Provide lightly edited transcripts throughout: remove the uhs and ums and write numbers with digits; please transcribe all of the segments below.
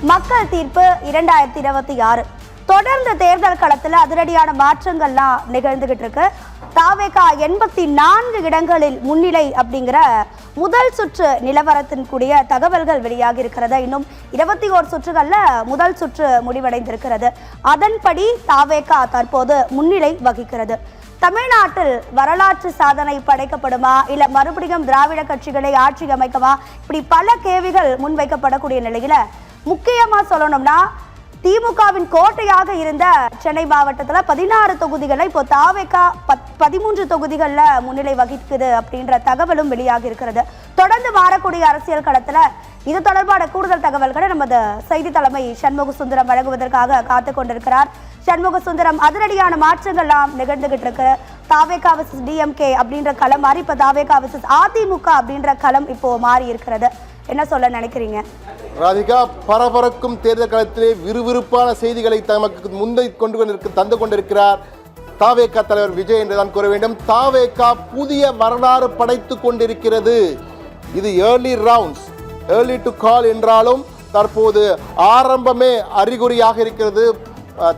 மக்கள் தீர்ப்பு 2026 தொடர்ந்து தேர்தல் களத்தில் அதிரடியான மாற்றங்கள்லாம் நிகழ்ந்துகிட்டு இருக்கு. தாவேகா 84 இடங்களில் முன்னிலை அப்படிங்கிற முதல் சுற்று நிலவரத்தின் கூடிய தகவல்கள் வெளியாகி இருக்கிறது. இன்னும் 21 சுற்றுகள்ல முதல் சுற்று முடிவடைந்திருக்கிறது. அதன்படி தாவேகா தற்போது முன்னிலை வகிக்கிறது. தமிழ்நாட்டில் வரலாற்று சாதனை படைக்கப்படுமா, இல்ல மறுபடியும் திராவிட கட்சிகளை ஆட்சி அமைக்குமா, இப்படி பல கேள்விகள் முன்வைக்கப்படக்கூடிய நிலையில முக்கியமா சொல்லணும்னா திமுகவின் கோட்டையாக இருந்த சென்னை மாவட்டத்தில் 16 தொகுதிகளை இப்போ தாவேகா 13 தொகுதிகளில் முன்னிலை வகிக்குது அப்படின்ற தகவலும் வெளியாகி இருக்கிறது. தொடர்ந்து மாறக்கூடிய அரசியல் களத்தில் இது தொடர்பான கூடுதல் தகவல்களை நமது செய்தி தலைமை சண்முக சுந்தரம் வழங்குவதற்காக காத்து கொண்டிருக்கிறார். சண்முக சுந்தரம், அதிரடியான மாற்றங்கள்லாம் நிகழ்ந்துகிட்டு இருக்கு. தாவேகா விசஸ் டிஎம்கே அப்படின்ற களம் மாறி இப்போ தாவேகா விசஸ் அதிமுக அப்படின்ற களம் இப்போ மாறி இருக்கிறது. என்ன சொல்ல நினைக்கிறீங்க ராதிகா? பரபரக்கும் தேர்தல் களத்திலே விறுவிறுப்பான செய்திகளை தமக்கு முந்தை தந்து கொண்டிருக்கிறார் தாவேகா தலைவர் விஜய் என்றுதான் கூற வேண்டும். தாவேகா புதிய வரலாறு படைத்து கொண்டிருக்கிறது. இது early rounds, early to call என்றாலும் தற்போது ஆரம்பமே அறிகுறியாக இருக்கிறது.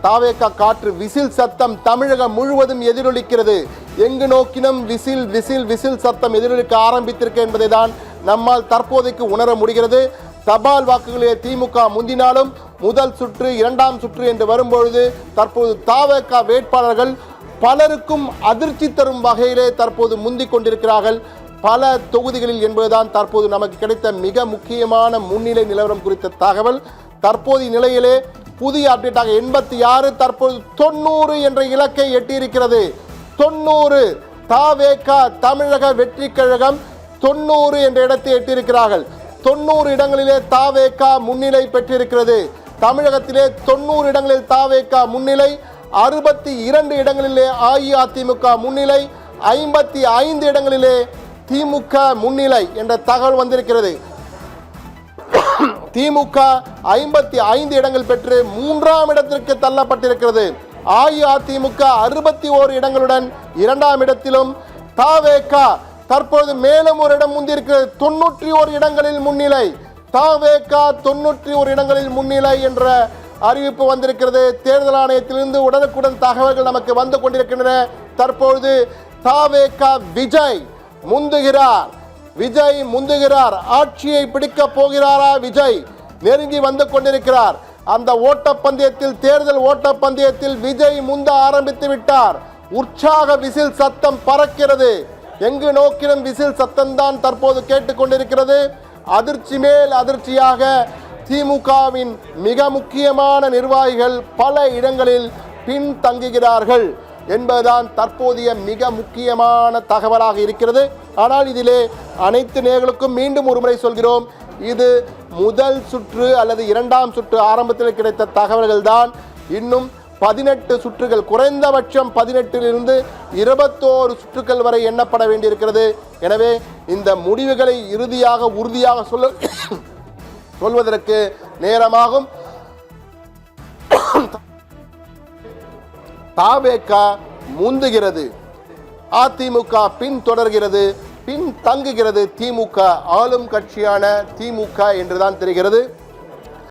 தாவேகா காற்று விசில் சத்தம் தமிழகம் முழுவதும் எதிரொலிக்கிறது. எங்கு நோக்கினும் விசில் விசில் விசில் சத்தம் எதிரொலிக்க ஆரம்பித்திருக்க என்பதை தான் நம்மால் தற்போதைக்கு உணர முடிகிறது. தபால் வாக்குகளே திமுக முந்தினாலும் முதல் சுற்று இரண்டாம் சுற்று என்று வரும்பொழுது தற்போது தாவேகா வேட்பாளர்கள் பலருக்கும் அதிர்ச்சி தரும் வகையிலே தற்போது முந்திக் கொண்டிருக்கிறார்கள் பல தொகுதிகளில் என்பதுதான் தற்போது நமக்கு கிடைத்த மிக முக்கியமான முன்னிலை நிலவரம் குறித்த தகவல். தற்போதைய நிலையிலே புதிய அப்டேட்டாக 86 தற்போது 90 என்ற இலக்கை எட்டியிருக்கிறது. 90 தாவேகா தமிழக வெற்றி கழகம் 90 என்ற இடத்தை எட்டியிருக்கிறார்கள். 90 இடங்களிலே தாவேகா முன்னிலை பெற்றிருக்கிறது. தமிழகத்திலே 90 இடங்களில் தாவேகா முன்னிலை, 62 இடங்களிலே அஇஅதிமுக முன்னிலை, 55 இடங்களிலே திமுக முன்னிலை என்ற தகவல் வந்திருக்கிறது. திமுக 55 இடங்கள் பெற்று 3ஆம் இடத்திற்கு தள்ளப்பட்டிருக்கிறது. அஇஅதிமுக 61 இடங்களுடன் 2ஆம் இடத்திலும், தாவேகா தற்போது மேலும் ஒரு இடம் முந்திருக்கிறது. 91 இடங்களில் முன்னிலை. தாவேகா 91 இடங்களில் முன்னிலை என்ற அறிவிப்பு வந்திருக்கிறது. தேர்தல் ஆணையத்திலிருந்து உடனுக்குடன் தகவல்கள் நமக்கு வந்து கொண்டிருக்கின்றன. தற்பொழுது தாவேகா விஜய் முந்துகிறார். விஜய் முந்துகிறார். ஆட்சியை பிடிக்க போகிறாரா? விஜய் நெருங்கி வந்து கொண்டிருக்கிறார். அந்த ஓட்டப்பந்தயத்தில், தேர்தல் ஓட்டப்பந்தயத்தில் விஜய் முந்த ஆரம்பித்து விட்டார். உற்சாக விசில் சத்தம் பறக்கிறது. எங்கு நோக்கிலும் விசில் சத்தம்தான் தற்போது கேட்டுக்கொண்டிருக்கிறது. அதிர்ச்சி மேல் அதிர்ச்சியாக திமுகவின் மிக முக்கியமான நிர்வாகிகள் பல இடங்களில் பின்தங்குகிறார்கள் என்பதுதான் தற்போதைய மிக முக்கியமான தகவலாக இருக்கிறது. ஆனால் இதிலே அனைத்து நேயர்களுக்கும் மீண்டும் ஒருமுறை சொல்கிறோம், இது முதல் சுற்று அல்லது இரண்டாம் சுற்று ஆரம்பத்தில் கிடைத்த தகவல்கள் தான். இன்னும் 18 சுற்றுகள், குறைந்தபட்சம் 18லிருந்து 21 சுற்றுகள் வரை எண்ணப்பட வேண்டியிருக்கிறது. எனவே இந்த முடிவுகளை இறுதியாக உறுதியாக சொல்வதற்கு நேரமாகும். தாவேகா முந்துகிறது, அதிமுக பின் தொடர்கிறது, பின் தங்குகிறது திமுக. ஆளும் கட்சியான திமுக என்றுதான் தெரிகிறது.